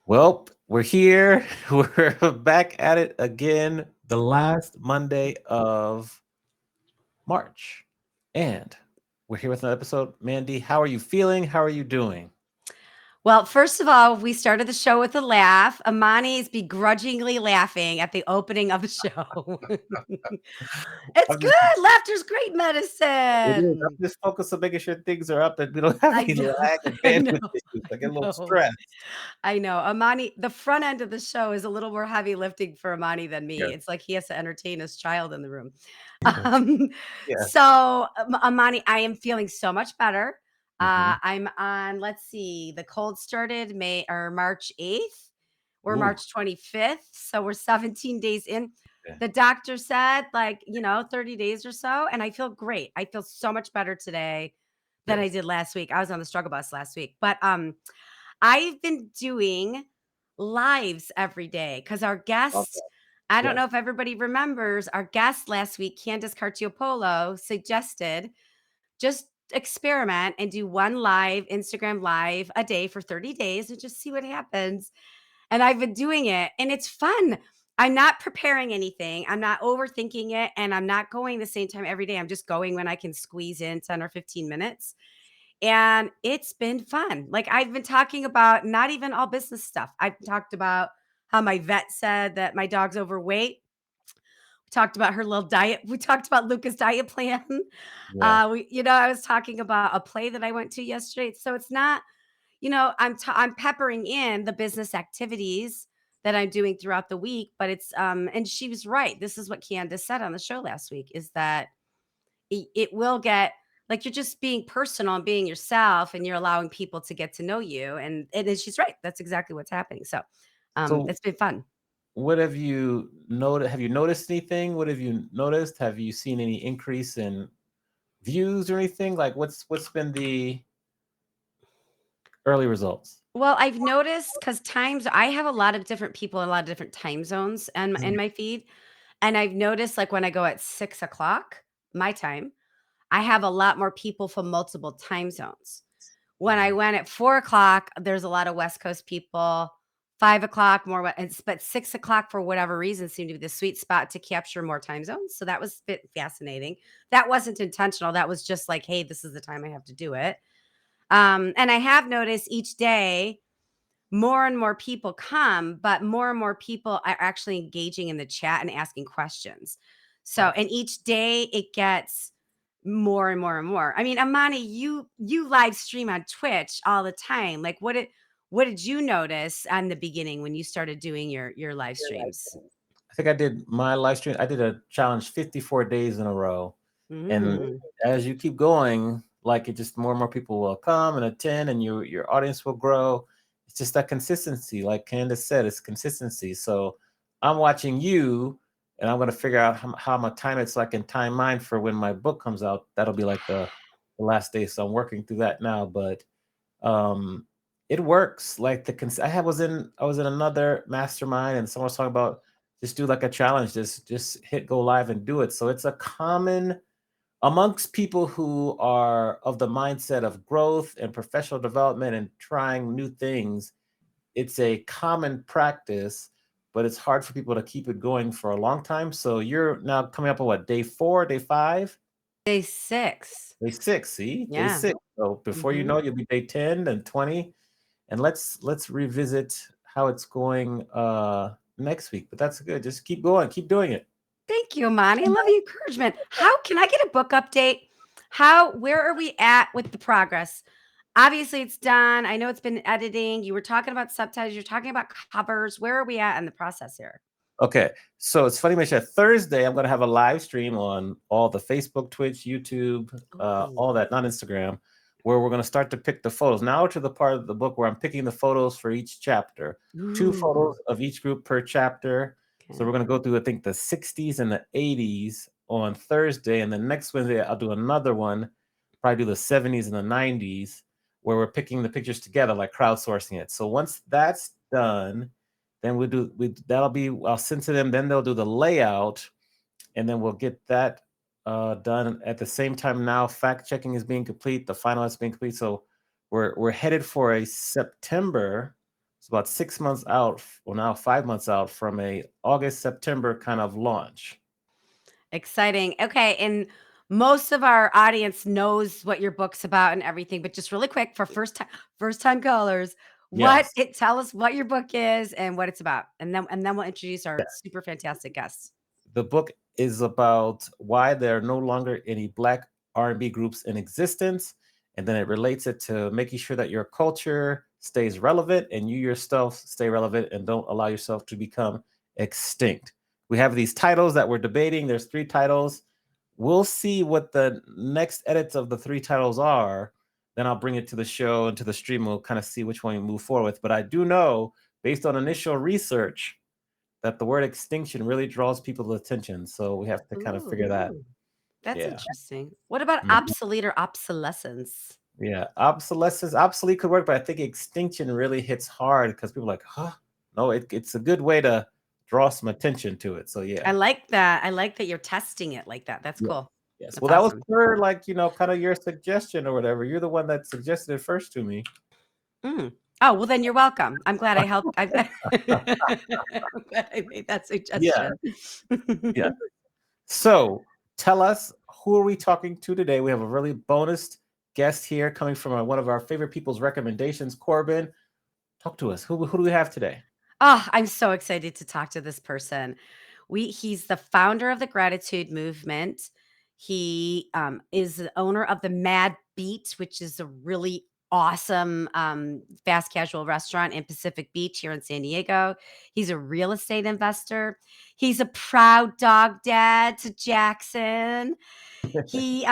Well, we're here. We're back at it again, the last Monday of March. And we're here with another episode. Mandy, how are you feeling? How are you doing? Well, first of all, we started the show with a laugh. Amani is begrudgingly laughing at the opening of the show. It's I'm just good. Laughter's great it is. I'm medicine. just focused on making sure things are up and we don't have I any know. lag and I know. bandwidth issues. I I get a little know. stressed. I know. Amani, the front end of the show is a little more heavy lifting for Amani than me. Yes. It's like he has to entertain his child in the room. Yes. Um, Yes. so, Amani, I am feeling so much better. Hmm. I'm on, let's see, the cold started May or March 8th. We're Ooh. March 25th. So we're 17 days in. Yeah. The doctor said, like, 30 days or so. And I feel great. I feel so much better today than I Yes. did last week. I was on the struggle bus last week. But I've been doing lives every day because our Love guest, that. I don't know Yes. if everybody remembers, our guest last week, Candace Cartiopolo, suggested just experiment and do one live Instagram live a day for 30 days and just see what happens. And I've been doing it and it's fun. I'm not preparing anything. I'm not overthinking it and I'm not going the same time every day. I'm just going when I can squeeze in 10 or 15 minutes. And it's been fun. Like I've been talking about not even all business stuff. I've talked about how my vet said that my dog's overweight. We talked about her little diet. We talked about Luca's diet plan. Yeah. I was talking about a play that I went to yesterday. So it's not, I'm peppering in the business activities that I'm doing throughout the week, but and she was right. This is what Candace said on the show last week is that it will get like you're just being personal and being yourself and you're allowing people to get to know you and then she's right, that's exactly what's happening. So So it's been fun. what have you noticed? Have you noticed anything? What have you noticed? Have you seen any increase in views or anything? Like what's been the early results? Well, I've noticed because times I have a lot of different people in a lot of different time zones and in Mhm. my feed, and I've noticed like when I go at 6 o'clock my time, I have a lot more people from multiple time zones. When I Mm. went at 4 o'clock, there's a lot of West Coast people. 5 o'clock, more, but 6 o'clock, for whatever reason, seemed to be the sweet spot to capture more time zones. So that was a bit fascinating. That wasn't intentional. That was just like, hey, this is the time I have to do it. And I have noticed each day more and more people come, but more and more people are actually engaging in the chat and asking questions. So, Nice. and each day it gets more and more and more. I mean, Amani, you live stream on Twitch all the time. Like what did you notice on the beginning when you started doing your live streams? I think I did my live stream. I did a challenge 54 days in a row. And Mm. as you keep going, like it just more and more people will come and attend and your audience will grow. It's just that consistency. Like Candace said, it's consistency. So I'm watching you and I'm gonna figure out how my time it so I can time mine for when my book comes out. That'll be like the last day. So I'm working through that now. But um it works. Like I was in another mastermind and someone was talking about just do like a challenge, just hit go live and do it. So it's a common amongst people who are of the mindset of growth and professional development and trying new things. It's a common practice, but it's hard for people to keep it going for a long time. So you're now coming up on what, day 4, day 5, Day 6. day 6? See, day Yeah. 6. So before you Mhm. know it, you'll be day 10 and 20. And let's revisit how it's going next week. But that's good. Just keep going, keep doing it. Thank you, Amani. I love the encouragement. How can I get a book update? Where are we at with the progress? Obviously, it's done. I know it's been editing. You were talking about subtitles. You're talking about covers. Where are we at in the process here? Okay, so it's funny you mention that. Thursday. I'm going to have a live stream on all the Facebook, Twitch, YouTube, Ooh. all that, not Instagram, where we're going to start to pick the photos. Now to the part of the book where I'm picking the photos for each chapter. 2 photos Ooh. of each group per chapter. So we're Okay. going to go through, I think, the 60s and the 80s on Thursday, and then next Wednesday I'll do another one, probably do the 70s and the 90s, where we're picking the pictures together, like crowdsourcing it. So once that's done, then that'll be I'll send to them. Then they'll do the layout, and then we'll get that done at the same time. Now fact checking is being complete. The final is being complete. So we're headed for a September. It's about 6 months out, or now 5 months out from a August, September kind of launch. Exciting. Okay, and most of our audience knows what your book's about and everything, but just really quick for first time callers, Yes. tell us what your book is and what it's about. And then we'll introduce our super fantastic guests. The book is about why there are no longer any Black R&B groups in existence, and then it relates it to making sure that your culture stays relevant and you yourself stay relevant and don't allow yourself to become extinct. We have these titles that we're debating. There's 3 titles. We'll see what the next edits of the 3 titles are. Then I'll bring it to the show and to the stream. We'll kind of see which one we move forward with. But I do know, based on initial research, that the word extinction really draws people's attention. So we have to kind of figure that. Ooh, that's Yeah. interesting. What about Mhm. obsolete or obsolescence? Yeah. Obsolescence, obsolete could work, but I think extinction really hits hard because people are like, huh? No, it's a good way to draw some attention to it. So I yeah. like that. I like that you're testing it like that. That's Yeah. cool. Yes. Well, That's that was awesome. for like, kind of your suggestion or whatever. You're the one that suggested it first to me. Mm. Oh, well, then you're welcome. I'm glad I helped. I'm glad I made that Yeah. suggestion. Yeah. So tell us, who are we talking to today? We have a really bonus guest here coming from one of our favorite people's recommendations, Corbin. Talk to us. Who do we have today? Oh, I'm so excited to talk to this person. He's the founder of the Gratitude Movement. He is the owner of the Mad Beat, which is a really awesome fast casual restaurant in Pacific Beach here in San Diego. He's a real estate investor. He's a proud dog dad to Jackson. He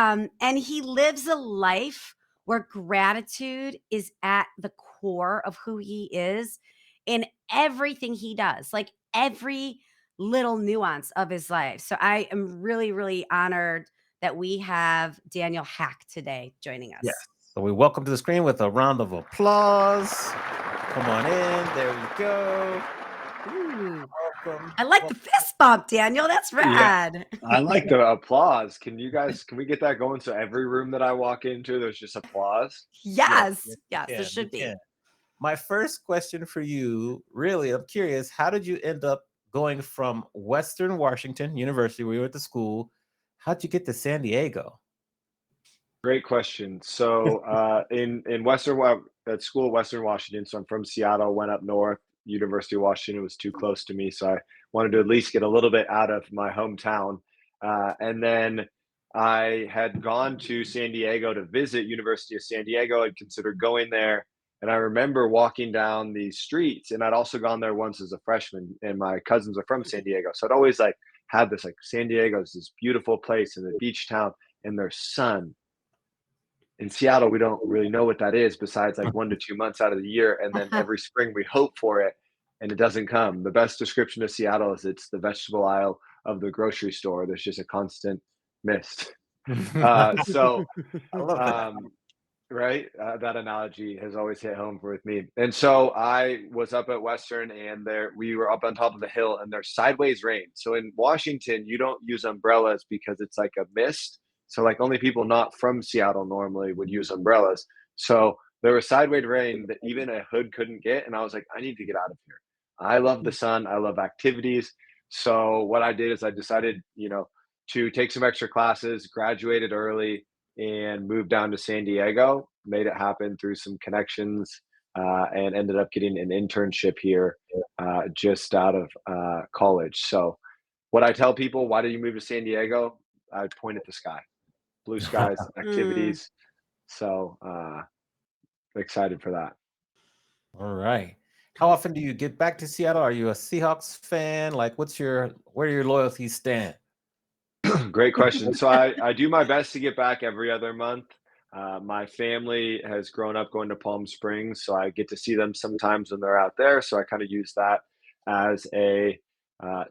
lives a life where gratitude is at the core of who he is in everything he does, like every little nuance of his life. So I am really, really honored that we have Daniel Hack today joining Yes. us. So we welcome to the screen with a round of applause. Come on in. There we go. Ooh, Welcome. I like Well, the fist bump, Daniel. That's Yeah, rad. I like the applause. Can we get that going so every room that I walk into, there's just applause? yes, Yes, yes, yes, there we should be. can. My first question for you, really, I'm curious, how did you end up going from Western Washington University, where you went to school? How'd you get to San Diego? Great question. So, in at school at Western Washington, so I'm from Seattle, went up north, University of Washington was too close to me, so I wanted to at least get a little bit out of my hometown. And then I had gone to San Diego to visit University of San Diego. I'd considered going there, and I remember walking down these streets, and I'd also gone there once as a freshman, and my cousins are from San Diego, so I'd always like had this like San Diego is this beautiful place and a beach town, and there's sun in Seattle, we don't really know what that is besides like 1 to 2 months out of the year. And then every spring we hope for it and it doesn't come. The best description of Seattle is it's the vegetable aisle of the grocery store. There's just a constant mist. So, I love that. um, right. That analogy has always hit home with me. And so I was up at Western and there we were up on top of the hill and there's sideways rain. So in Washington, you don't use umbrellas because it's like a mist. So like only people not from Seattle normally would use umbrellas. So there was sideways rain that even a hood couldn't get. And I was like, I need to get out of here. I love the sun. I love activities. So what I did is I decided, to take some extra classes, graduated early, and moved down to San Diego, made it happen through some connections, and ended up getting an internship here just out of college. So, what I tell people, why did you move to San Diego? I point at the sky, blue skies, Mm. activities. So, excited for that. All right. How often do you get back to Seattle? Are you a Seahawks fan? Like, where do your loyalties stand? Great question. So I do my best to get back every other month. My family has grown up going to Palm Springs, so I get to see them sometimes when they're out there. So I kind of use that as a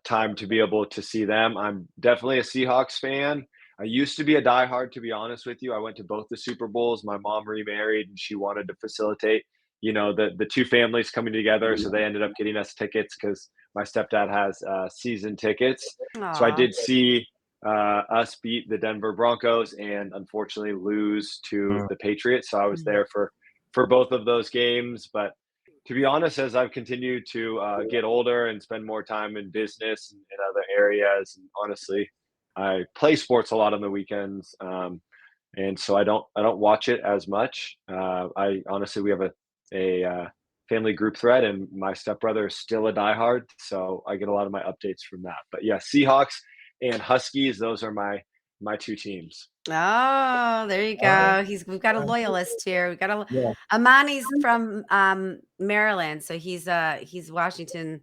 time to be able to see them. I'm definitely a Seahawks fan. I used to be a diehard, to be honest with you. I went to both the Super Bowls. My mom remarried, and she wanted to facilitate, the two families coming together. So they ended up getting us tickets because my stepdad has season tickets. So I Aw. did see us beat the Denver Broncos and unfortunately lose to Mm. the Patriots. So I was there for both of those games, but To be honest, as I've continued to get older and spend more time in business and in other areas, and honestly, I play sports a lot on the weekends, and so I don't watch it as much. I honestly, we have a family group thread, and my stepbrother is still a diehard, so I get a lot of my updates from that. But yeah, Seahawks and Huskies, those are my two teams. Oh, there you Oh, go. We've got a loyalist here. We've got yeah. Amani's from Maryland, so he's Washington.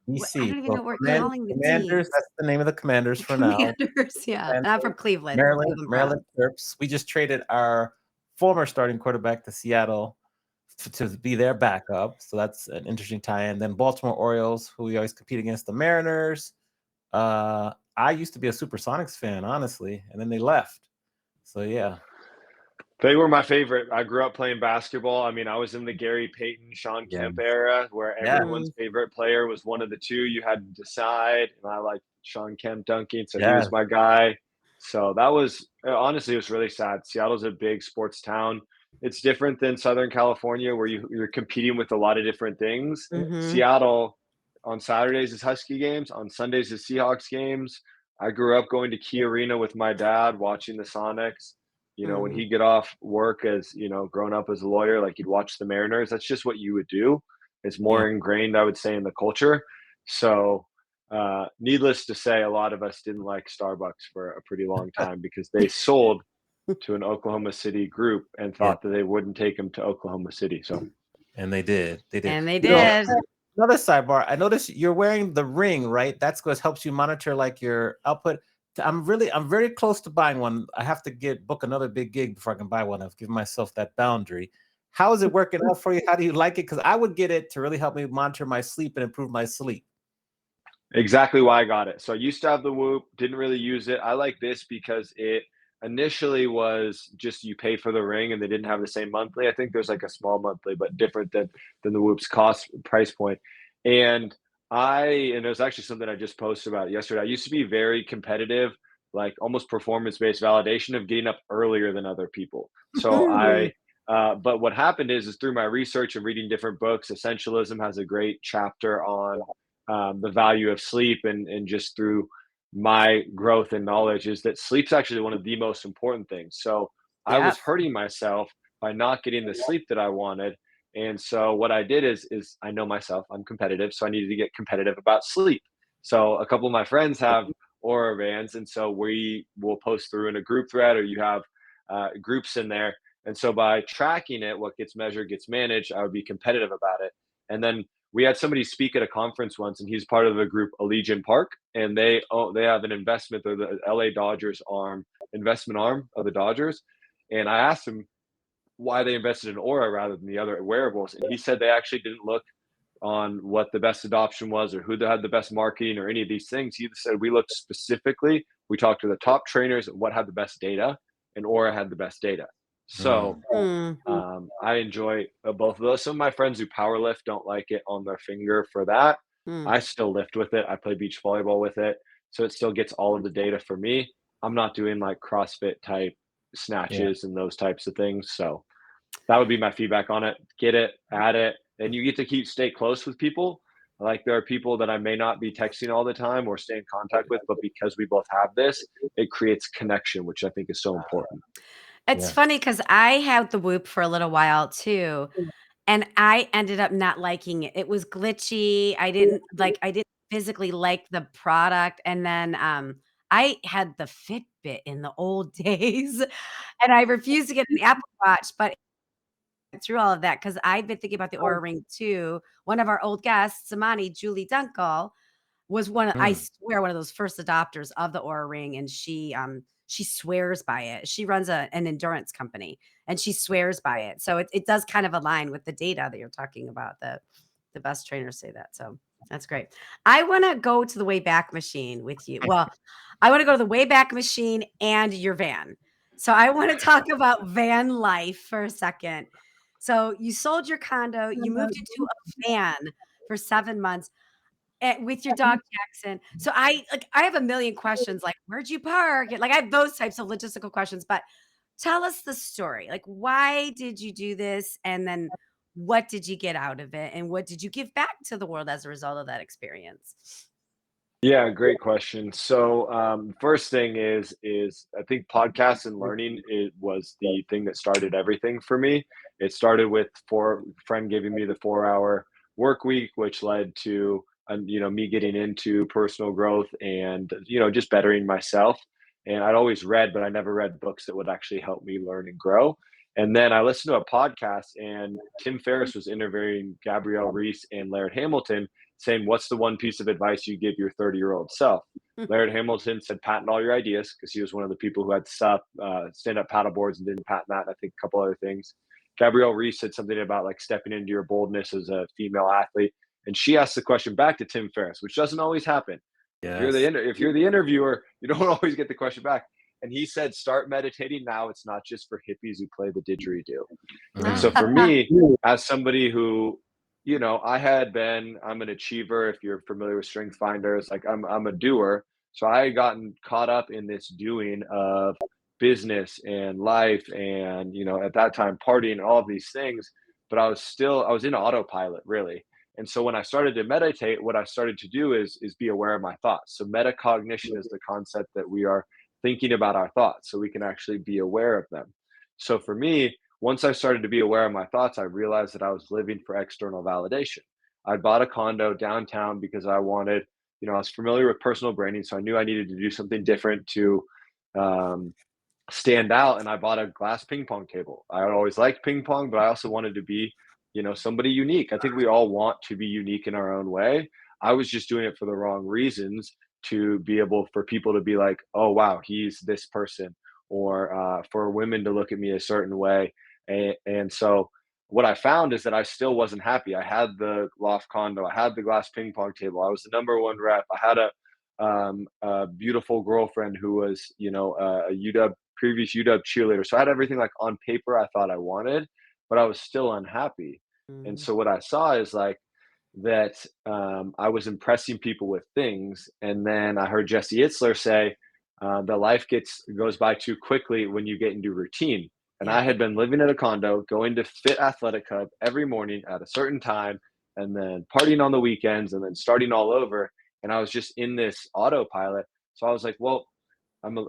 I DC. don't even So know what we're calling the Commanders, teams. that's the name of the Commanders for now. Commanders, yeah. And I'm from Cleveland, Maryland, Cleveland Maryland Browns. Terps. We just traded our former starting quarterback to Seattle to be their backup. So that's an interesting tie-in. Then Baltimore Orioles, who we always compete against the Mariners. I used to be a Supersonics fan, honestly, and then they left. So yeah. They were my favorite. I grew up playing basketball. I mean, I was in the Gary Payton, Sean Yeah. Kemp era where Yeah. everyone's favorite player was one of the two. You had to decide, and I liked Sean Kemp dunking, so he Yeah. was my guy. So that was honestly, it was really sad. Seattle's a big sports town. It's different than Southern California where you're competing with a lot of different things. Mhm. Seattle on Saturdays is Husky games, on Sundays is Seahawks games. I grew up going to Key Arena with my dad, watching the Sonics. You know, when Mhm. he'd get off work as, growing up as a lawyer, like he'd watch the Mariners. That's just what you would do. It's more ingrained, I would say, in the culture. So, needless to say, a lot of us didn't like Starbucks for a pretty long time because they sold to an Oklahoma City group and Yeah. thought that they wouldn't take them to Oklahoma City. So, And they did. They did. And they You know, did. another sidebar. I noticed you're wearing the ring, right? That's what helps you monitor like your output. I'm very close to buying one. I have to book another big gig before I can buy one. I've given myself that boundary. How is it working out for you? How do you like it? Because I would get it to really help me monitor my sleep and improve my sleep. exactly why I got it. So I used to have the Whoop, didn't really use it. I like this because it initially was just you pay for the ring and they didn't have the same monthly. I think there's like a small monthly, but different than the Whoop's cost price point. And it was actually something I just posted about yesterday. I used to be very competitive, like almost performance-based validation of getting up earlier than other people. So but what happened is through my research and reading different books, Essentialism has a great chapter on the value of sleep, and just through my growth and knowledge is that sleep's actually one of the most important things. So I Yep. was hurting myself by not getting the sleep that I wanted. And so what I did is I know myself, I'm competitive, so I needed to get competitive about sleep. So a couple of my friends have Aura bands, and so we will post through in a group thread, or you have groups in there. And so by tracking it, what gets measured gets managed. I would be competitive about it. And then we had somebody speak at a conference once, and he's part of the group Allegiant Park, and they have an investment. They're the LA Dodgers investment arm of the Dodgers. And I asked him why they invested in Aura rather than the other wearables, and he said they actually didn't look on what the best adoption was or who had the best marketing or any of these things. He said we looked specifically. We talked to the top trainers, what had the best data, and Aura had the best data. So I enjoy both of those. Some of my friends who power lift don't like it on their finger for that. I still lift with it. I play beach volleyball with it. So it still gets all of the data for me. I'm not doing like CrossFit type snatches and those types of things. So that would be my feedback on it. Get it, add it, and you get to stay close with people. Like there are people that I may not be texting all the time or stay in contact with, but because we both have this, it creates connection, which I think is so important. It's funny because I had the Whoop for a little while too, and I ended up not liking it. It was glitchy. I didn't physically like the product, and then, I had the Fitbit in the old days, and I refused to get an Apple Watch, but through all of that because 'cause I've been thinking about the Aura Ring too. One of our old guests, Samani, Julie Dunkel, was I swear, one of those first adopters of the Aura Ring, and she swears by it. She runs an endurance company, and she swears by it. So it does kind of align with the data that you're talking about, the best trainers say that, so that's great. I wanna go to the Wayback Machine with you. Well, I wanna go to the Wayback Machine and your van. So I wanna talk about van life for a second. So you sold your condo, you moved into a van for 7 months. With your dog Jackson. So I have a million questions like, "Where'd you park?" Like, I have those types of logistical questions, but tell us the story. Like, why did you do this? And then what did you get out of it? And what did you give back to the world as a result of that experience? Yeah, great question. So, first thing is I think podcasts and learning it was the thing that started everything for me. It started with four friend giving me the 4 hour work week, which led to me getting into personal growth and just bettering myself. And I'd always read, but I never read books that would actually help me learn and grow. And then I listened to a podcast, and Tim Ferriss was interviewing Gabrielle Reese and Laird Hamilton, saying, "What's the one piece of advice you give your 30-year-old self?" Laird Hamilton said, "Patent all your ideas," because he was one of the people who had stand up paddle boards and didn't patent that. And I think a couple other things. Gabrielle Reese said something about like stepping into your boldness as a female athlete. And she asked the question back to Tim Ferriss, which doesn't always happen. Yes. If you're the interviewer, you don't always get the question back. And he said, "Start meditating now. It's not just for hippies who play the didgeridoo." And so for me, as somebody who, I'm an achiever. If you're familiar with Strength Finders, like I'm a doer. So I had gotten caught up in this doing of business and life and, at that time partying and all of these things, but I was in autopilot really. And so when I started to meditate, what I started to do is be aware of my thoughts. So metacognition is the concept that we are thinking about our thoughts so we can actually be aware of them. So for me, once I started to be aware of my thoughts, I realized that I was living for external validation. I bought a condo downtown because I wanted, I was familiar with personal branding, so I knew I needed to do something different to um, stand out. And I bought a glass ping pong table. I always liked ping pong, but I also wanted to be, somebody unique. I think we all want to be unique in our own way. I was just doing it for the wrong reasons to be able for people to be like, "Oh, wow, he's this person," or for women to look at me a certain way. And so what I found is that I still wasn't happy. I had the loft condo, I had the glass ping pong table, I was the number one rep, I had a beautiful girlfriend who was, a UW previous UW cheerleader. So I had everything like on paper I thought I wanted, but I was still unhappy. And Mm. so what I saw is like that I was impressing people with things, and then I heard Jesse Itzler say that life goes by too quickly when you get into routine. And I Yeah. had been living in a condo, going to Fit Athletic Hub every morning at a certain time, and then partying on the weekends, and then starting all over. And I was just in this autopilot. So I was like, well,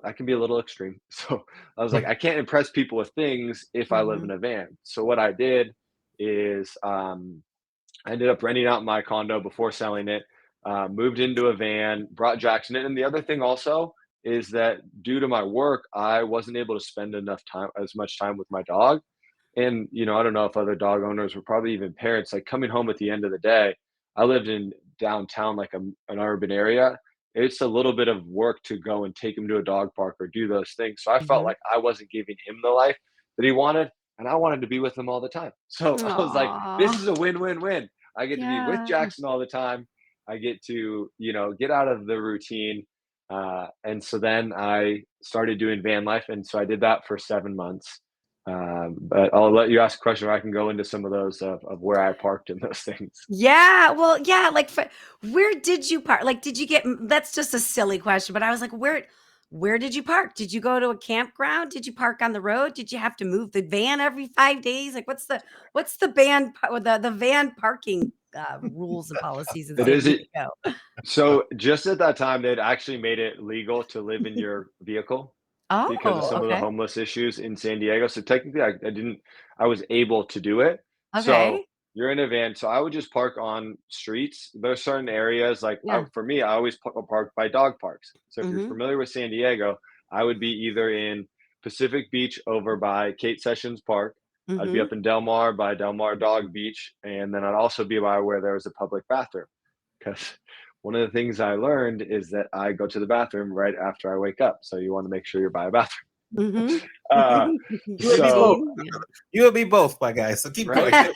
I can be a little extreme. So I was like, I can't impress people with things if I live Mhm. in a van. So what I did is I ended up renting out my condo before selling it, moved into a van, brought Jackson in. And the other thing also is that due to my work, I wasn't able to spend as much time with my dog. And, I don't know if other dog owners were probably even parents, like coming home at the end of the day. I lived in downtown, like an urban area. It's a little bit of work to go and take him to a dog park or do those things. So I felt Mhm. like I wasn't giving him the life that he wanted, and I wanted to be with him all the time. So I was like, this is Aw. a win-win-win. I get to be with Yeah. Jackson all the time. I get to, get out of the routine. And so then I started doing van life. And so I did that for 7 months. But I'll let you ask a question, or I can go into some of those of where I parked and those things. Yeah, well, yeah, like, where did you park? Like, did you get that's just a silly question, but I was like, where did you park? Did you go to a campground? Did you park on the road? Did you have to move the van every 5 days? Like, what's the the van parking, rules and policies in It San is it. Diego? So just at that time, they'd actually made it legal to live in your vehicle because of Oh, some of the okay. homeless issues in San Diego. So technically, I was able to do it. So Okay. you're in a van. So I would just park on streets. There's certain areas like Yeah. for me, I always park by dog parks. So if you're Mhm. familiar with San Diego, I would be either in Pacific Beach over by Kate Sessions Park. I'd be Mhm. up in Del Mar by Del Mar Dog Beach, and then I'd also be by where there was a public bathroom. Because one of the things I learned is that I go to the bathroom right after I wake up. So you want to make sure you're by a bathroom. Mhm. Uh, You would be both. so Routine, yeah. You would be both, my guy. So keep going. right,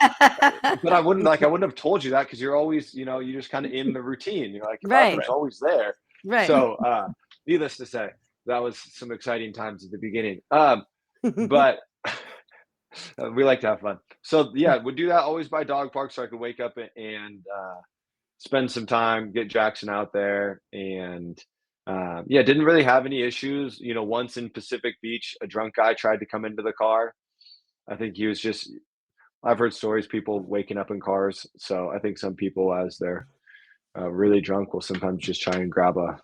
but I wouldn't have told you that because you're always, you're just kind of in the routine. You're like the Right, bathroom's always there. right. So needless to say, that was some exciting times at the beginning. But we like to have fun. So yeah, would do that always by dog park so I could wake up and spend some time, get Jackson out there, and yeah, didn't really have any issues. Once in Pacific Beach, a drunk guy tried to come into the car. I think he was just I've heard stories people waking up in cars. So I think some people, as they're really drunk, will sometimes just try and grab A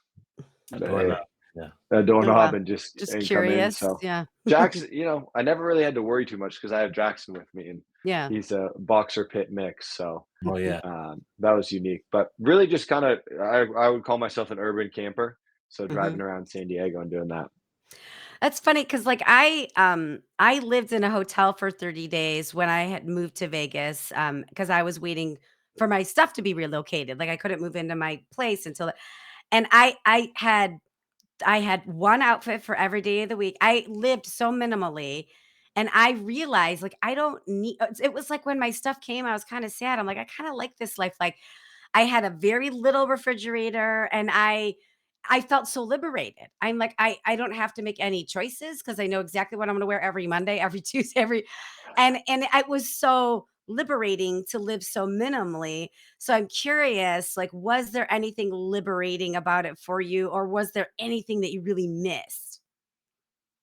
a, doorknob. Yeah. a Oh, doorknob wow. and Just come in. curious. So Yeah. Jackson, I never really had to worry too much because I have Jackson with me, and Yeah. he's a boxer pit mix. So Oh yeah. that was unique. But really, just kind of, I would call myself an urban camper. So Mhm. driving around San Diego and doing that. That's funny because like I lived in a hotel for 30 days when I had moved to Vegas because I was waiting for my stuff to be relocated. Like I couldn't move into my place until and I had one outfit for every day of the week. I lived so minimally and I realized like I don't need it was like when my stuff came, I was kind of sad. I'm like, I kind of like this life. Like I had a very little refrigerator and I felt so liberated. I'm like, I don't have to make any choices because I know exactly what I'm gonna wear every Monday, every Tuesday, and it was so liberating to live so minimally. So I'm curious, like, was there anything liberating about it for you, or was there anything that you really missed?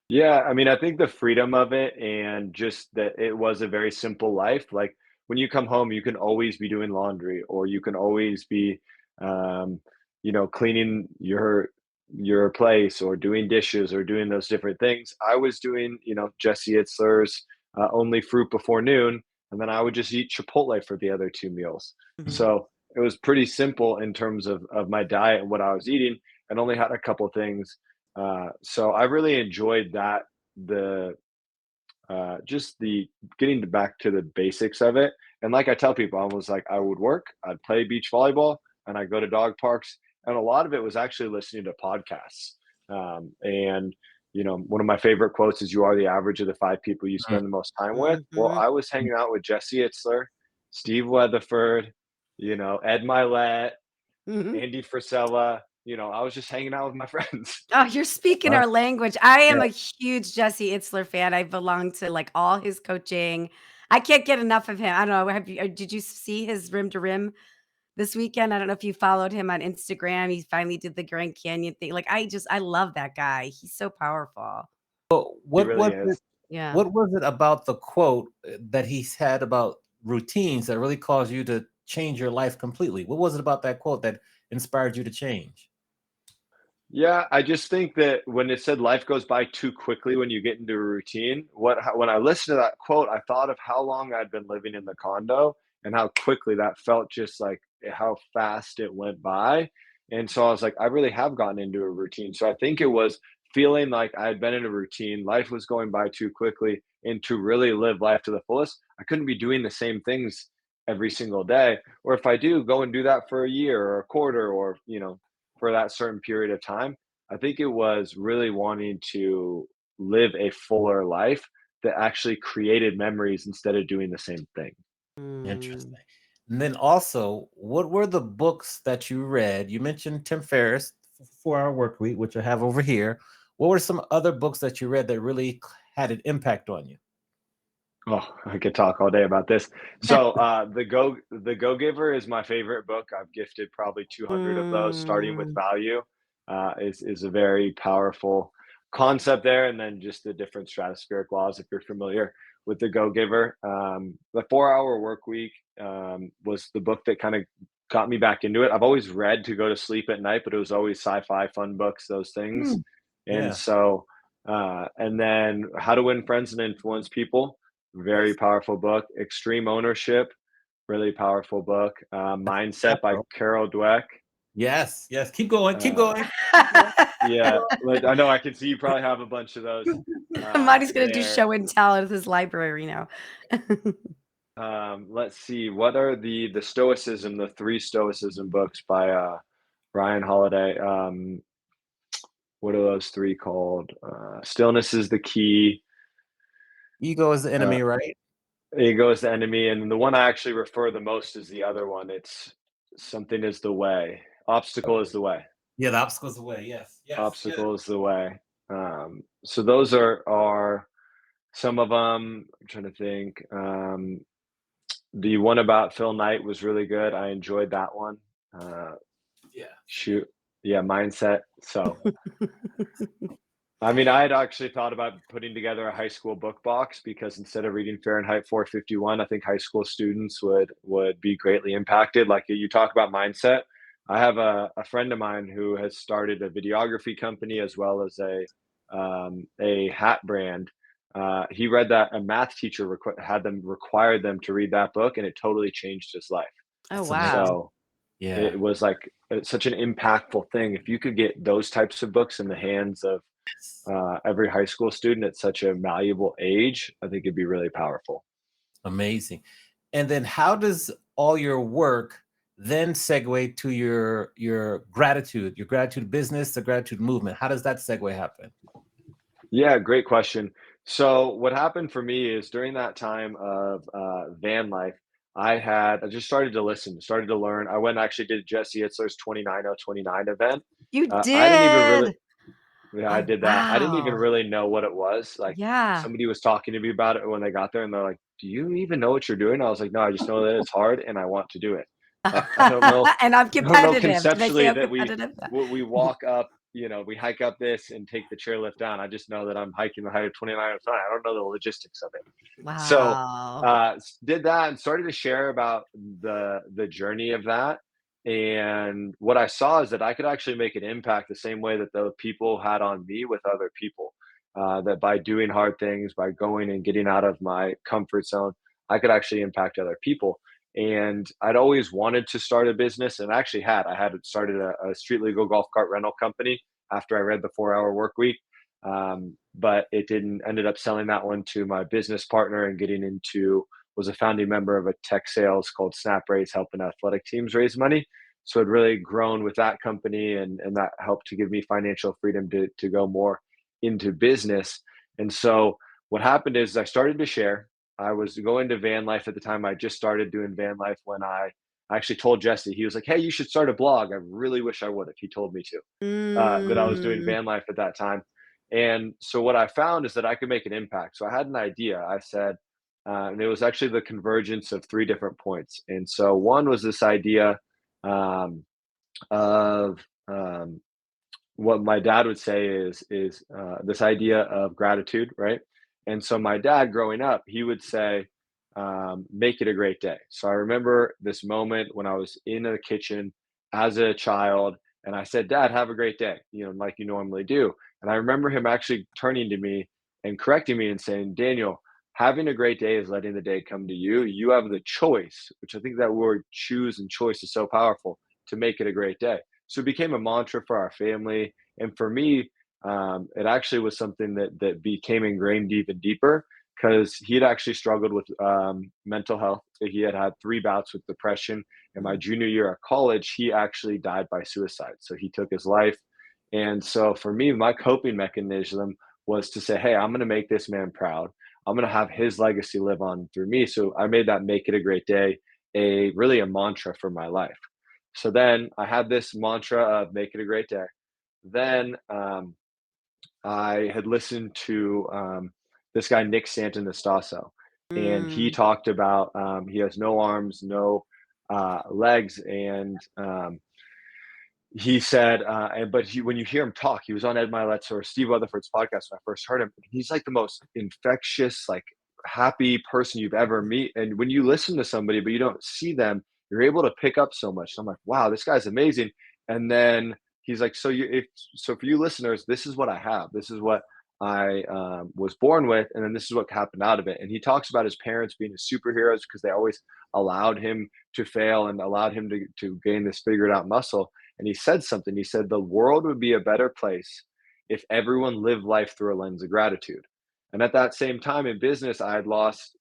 Yeah, I mean, I think the freedom of it and just that it was a very simple life. Like when you come home, you can always be doing laundry, or you can always be, um, cleaning your place, or doing dishes, or doing those different things. I was doing, Jesse Itzler's only fruit before noon, and then I would just eat Chipotle for the other 2 meals. Mhm. So it was pretty simple in terms of my diet and what I was eating, and only had a couple things. So I really enjoyed that, the just the getting back to the basics of it. And like I tell people, I was like, I would work, I'd play beach volleyball, and I'd go to dog parks. And a lot of it was actually listening to podcasts. And one of my favorite quotes is, "You are the average of the 5 people you Mm. spend the most time with." Well, Mhm. I was hanging out with Jesse Itzler, Steve Weatherford, Ed Milet, Mhm. Andy Frisella. I was just hanging out with my friends. Oh, you're speaking Well, our language. I am Yeah. a huge Jesse Itzler fan. I belong to like all his coaching. I can't get enough of him. I don't know. Did you see his rim to rim this weekend? I don't know if you followed him on Instagram. He finally did the Grand Canyon thing. Like I love that guy. He's so powerful. He what really was it? is. Yeah. What was it about the quote that he's had about routines that really caused you to change your life completely? What was it about that quote that inspired you to change? Yeah, I just think that when it said life goes by too quickly when you get into a routine, when I listened to that quote, I thought of how long I'd been living in the condo and how quickly that felt, just like how fast it went by. And so I was like, I really have gotten into a routine. So I think it was feeling like I had been in a routine, life was going by too quickly, and to really live life to the fullest, I couldn't be doing the same things every single day. Or if I do, go and do that for a year or a quarter, or for that certain period of time. I think it was really wanting to live a fuller life that actually created memories instead of doing the same thing. Mm. Interesting. And then also, what were the books that you read? You mentioned Tim Ferriss, 4 Hour Work Week, which I have over here. What were some other books that you read that really had an impact on you? Oh, I could talk all day about this. So, the Go Giver is my favorite book. I've gifted probably 200 of those, starting with Mm. value. Is a very powerful concept there, and then just the different stratospheric laws. If you're familiar with the Go Giver, the 4 Hour Work Week was the book that kind of got me back into it. I've always read to go to sleep at night, but it was always sci-fi, fun books, those things. Mm. And Yeah. so, and then How to Win Friends and Influence People, very Yes. powerful book. Extreme Ownership, really powerful book. Mindset by Capital. Carol Dweck. Yes. Yes. Keep going. Keep Uh, going. Keep going. Keep yeah, going. like, I know I can see you probably have a bunch of those Marty's gonna do there. show and tell at his library now. Let's see, what are the Stoicism, the three Stoicism books by Ryan Holiday? What are those three called? Stillness is the Key. Ego is the Uh, enemy, right? Ego is the Enemy, and the one I actually refer the most is the other one. It's Something is the Way. Obstacle is the way. Yeah, the obstacle's away. Yes. Yes. Yes. Obstacle is the way. So those are some of them. I'm trying to think. The one about Phil Knight was really good. I enjoyed that one. Uh, Yeah. shoot, yeah, mindset. So I mean, I had actually thought about putting together a high school book box because instead of reading Fahrenheit 451, I think high school students would be greatly impacted. Like you talk about mindset. I have a friend of mine who has started a videography company as well as a hat brand. He read that a math teacher had them required them to read that book, and it totally changed his life. Oh, That's amazing. wow. So Yeah. it was like it's such an impactful thing. If you could get those types of books in the hands of every high school student at such a malleable age, I think it'd be really powerful. Amazing. And then how does all your work then segue to your gratitude business, the gratitude movement? How does that segue happen? Yeah, great question. So what happened for me is during that time of van life, I just started to listen, started to learn. I went and actually did Jesse Itzler's 29:029 event. You I didn't even really, did. yeah, I Oh, did that. I didn't even wow. really know what it was. Like Yeah. somebody was talking to me about it when they got there, and they're like, "Do you even know what you're doing?" I was like, "No, I just know that it's hard and I want to do it." I don't know. And I'm I don't know competitive. Did they say conceptually I'm that we competitive? we walk up, we hike up this and take the chairlift down. I just know that I'm hiking the height of 29 at a time. I don't know the logistics of it. So Wow. did that and started to share about the journey of that. And what I saw is that I could actually make an impact the same way that the people had on me with other people. That by doing hard things, by going and getting out of my comfort zone, I could actually impact other people. And I'd always wanted to start a business, and I actually had. I had started a street legal golf cart rental company after I read the 4 Hour Work Week, but it didn't. Ended up selling that one to my business partner and getting into was a founding member of a tech sales called Snap Raise, helping athletic teams raise money. So I'd really grown with that company, and that helped to give me financial freedom to go more into business. And so what happened is I started to share. I was going to van life at the time. I just started doing van life when I actually told Jesse. He was like, "Hey, you should start a blog." I really wish I would have. He told me to. That I was doing Mm. van life at that time. And so what I found is that I could make an impact. So I had an idea. I said, and it was actually the convergence of three different points. And so one was this idea um, of what my dad would say is this idea of gratitude, right? And so my dad, growing up, he would say, "Make it a great day." So I remember this moment when I was in the kitchen as a child, and I said, "Dad, have a great day," like you normally do. And I remember him actually turning to me and correcting me and saying, "Daniel, having a great day is letting the day come to you. You have the choice," which I think that word choose and choice is so powerful, to make it a great day. So it became a mantra for our family. And for me, it actually was something that became ingrained even deeper because he had actually struggled with mental health. He had had 3 bouts with depression. In my junior year at college, he actually died by suicide. So he took his life. And so for me, my coping mechanism was to say, "Hey, I'm going to make this man proud. I'm going to have his legacy live on through me." So I made that "make it a great day" a mantra for my life. So then I had this mantra of "make it a great day." Then I had listened to this guy Nick Santonastasso, and he Mm. talked about he has no arms, no legs, and he said, when you hear him talk, he was on Ed Milet's or Steve Weatherford's podcast when I first heard him. He's like the most infectious, like happy person you've ever meet. And when you listen to somebody but you don't see them, you're able to pick up so much. So I'm like, wow, this guy's amazing. And then he's like, so for you listeners, this is what I have. This is what I was born with, and then this is what happened out of it. And he talks about his parents being his superheroes because they always allowed him to fail and allowed him to gain this figured out muscle. And he said something. He said, "The world would be a better place if everyone lived life through a lens of gratitude." And at that same time in business, I had lost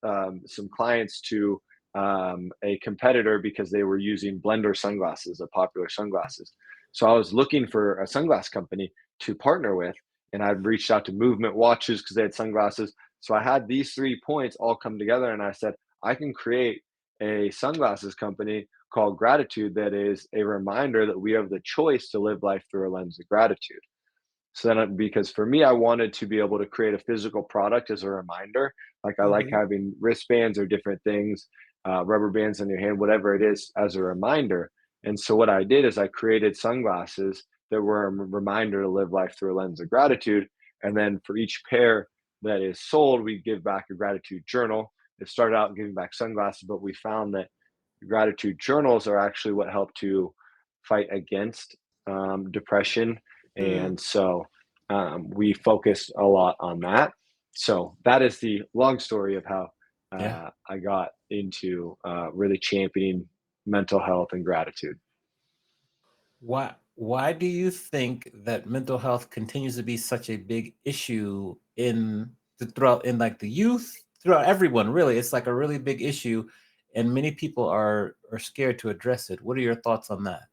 some clients to a competitor because they were using Blender sunglasses, a popular sunglasses. So I was looking for a sunglass company to partner with, and I'd reached out to Movement Watches because they had sunglasses. So I had these 3 points all come together, and I said, I can create a sunglasses company called Gratitude that is a reminder that we have the choice to live life through a lens of gratitude. So then, because for me, I wanted to be able to create a physical product as a reminder. Like I like Mhm. having wristbands or different things, rubber bands on your hand, whatever it is, as a reminder. And so what I did is I created sunglasses that were a reminder to live life through a lens of gratitude. And then for each pair that is sold, we give back a gratitude journal. It started out giving back sunglasses, but we found that gratitude journals are actually what help to fight against depression. Mm. And so we focused a lot on that. So that is the long story of how Yeah. I got into really championing mental health and gratitude. Why do you think that mental health continues to be such a big issue throughout in like the youth, throughout everyone really? It's like a really big issue, and many people are scared to address it. What are your thoughts on that?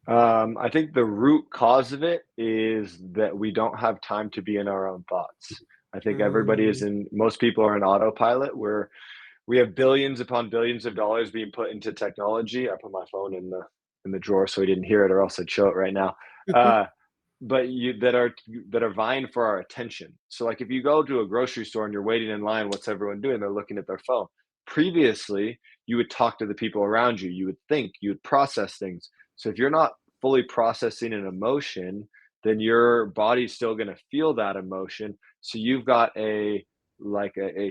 I think the root cause of it is that we don't have time to be in our own thoughts. I think Mm. most people are in autopilot where we have billions upon billions of dollars being put into technology. I put my phone in the drawer so he didn't hear it, or else I'd show it right now. Uh, but that are vying for our attention. So like if you go to a grocery store and you're waiting in line, what's everyone doing? They're looking at their phone. Previously, you would talk to the people around you, you would think, you would process things. So if you're not fully processing an emotion, then your body's still going to feel that emotion. So you've got a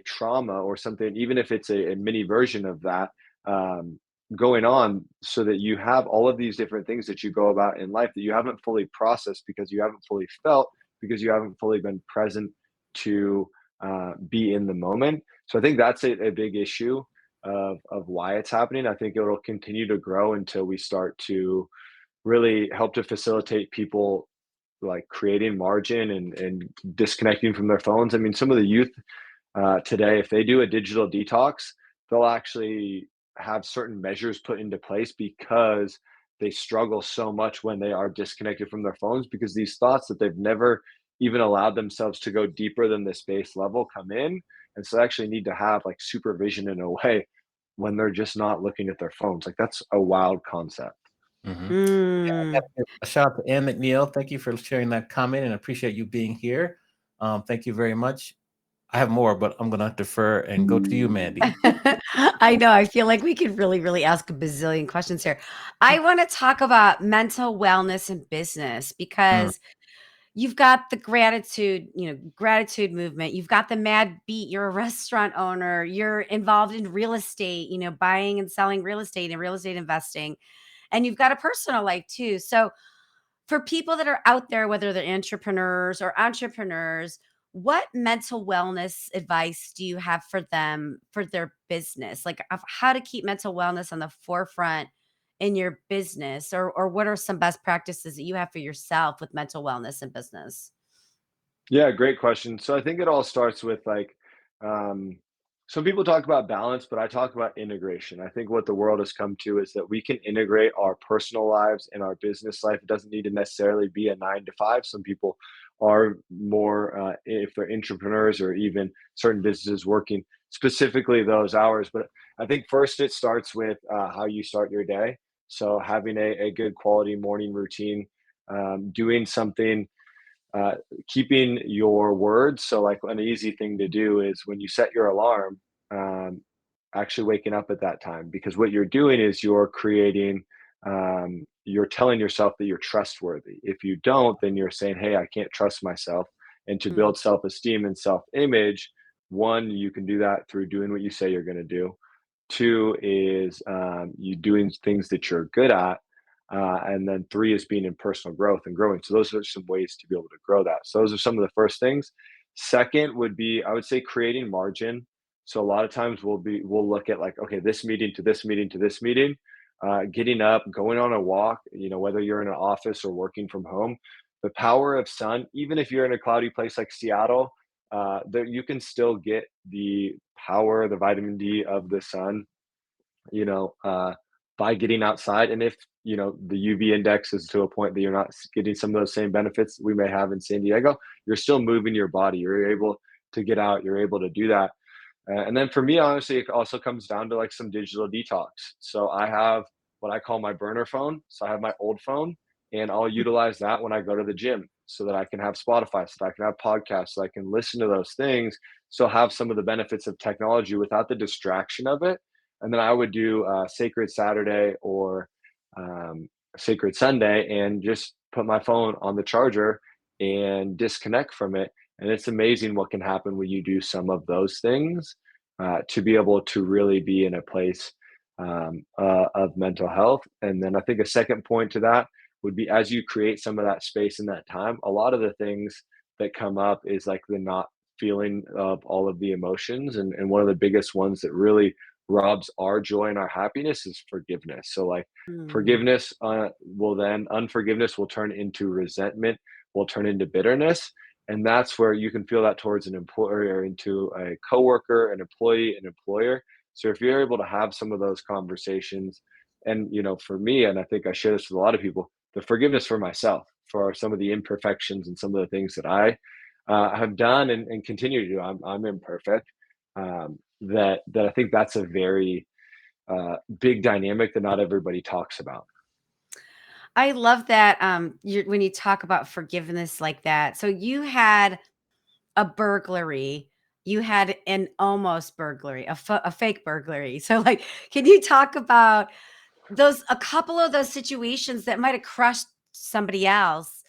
trauma or something, even if it's a mini version of that, um, going on, so that you have all of these different things that you go about in life that you haven't fully processed because you haven't fully felt, because you haven't fully been present to be in the moment. So I think that's a big issue of why it's happening. I think it'll continue to grow until we start to really help to facilitate people like creating margin and disconnecting from their phones. I mean, some of the youth today, if they do a digital detox, they'll actually have certain measures put into place because they struggle so much when they are disconnected from their phones, because these thoughts that they've never even allowed themselves to go deeper than this base level come in. And so they actually need to have like supervision in a way when they're just not looking at their phones. Like that's a wild concept. Mhm. Mm. A shout out to Ann McNeil. Thank you for sharing that comment and appreciate you being here. Thank you very much. I have more, but I'm gonna defer and go to you, Mandy. I know. I feel like we could really, really ask a bazillion questions here. I want to talk about mental wellness in business Mm, because you've got the gratitude movement. You've got the Mad Beat. You're a restaurant owner. You're involved in real estate, buying and selling real estate and real estate investing. And you've got a personal life too. So for people that are out there, whether they're intrapreneurs or entrepreneurs, what mental wellness advice do you have for them for their business? Like of how to keep mental wellness on the forefront in your business, or what are some best practices that you have for yourself with mental wellness in business? Yeah, great question. So I think it all starts with like, um, some people talk about balance, but I talk about integration. I think what the world has come to is that we can integrate our personal lives and our business life. It doesn't need to necessarily be a 9 to 5. Some people are more, if they're entrepreneurs or even certain businesses working specifically those hours. But I think first it starts with how you start your day. So having a good quality morning routine, doing something, uh, keeping your words. So, like, an easy thing to do is when you set your alarm, um, actually waking up at that time, because what you're doing is you're creating, you're telling yourself that you're trustworthy. If you don't, then you're saying, hey, I can't trust myself. And to Mm, build self esteem and self image, one, you can do that through doing what you say you're going to do. Two is you doing things that you're good at. And then three is being in personal growth and growing. So those are some ways to be able to grow that. So those are some of the first things. Second would be, I would say, creating margin. So a lot of times we'll look at like, okay, this meeting to this meeting to this meeting, getting up, going on a walk, whether you're in an office or working from home, the power of sun, even if you're in a cloudy place like Seattle, there you can still get the power, the vitamin D of the sun, you know, uh, by getting outside. And if, the UV index is to a point that you're not getting some of those same benefits we may have in San Diego, you're still moving your body. You're able to get out, you're able to do that. And then for me, honestly, it also comes down to like some digital detox. So I have what I call my burner phone. So I have my old phone, and I'll utilize that when I go to the gym so that I can have Spotify, so that I can have podcasts, so I can listen to those things. So have some of the benefits of technology without the distraction of it. And then I would do Sacred Saturday or Sacred Sunday and just put my phone on the charger and disconnect from it. And it's amazing what can happen when you do some of those things to be able to really be in a place of mental health. And then I think a second point to that would be, as you create some of that space in that time, a lot of the things that come up is like the not feeling of all of the emotions. And one of the biggest ones that really robs our joy and our happiness is forgiveness. So like Mm. forgiveness will then unforgiveness will turn into resentment, will turn into bitterness. And that's where you can feel that towards an employer, or into a coworker, an employee, an employer. So if you're able to have some of those conversations, and for me, and I think I share this with a lot of people, the forgiveness for myself for some of the imperfections and some of the things that I have done and continue to do. I'm imperfect. That I think that's a very big dynamic that not everybody talks about. I love that, when you talk about forgiveness like that. So you had a burglary, you had an almost burglary, a fake burglary. So, like, can you talk about a couple of those situations that might have crushed somebody else,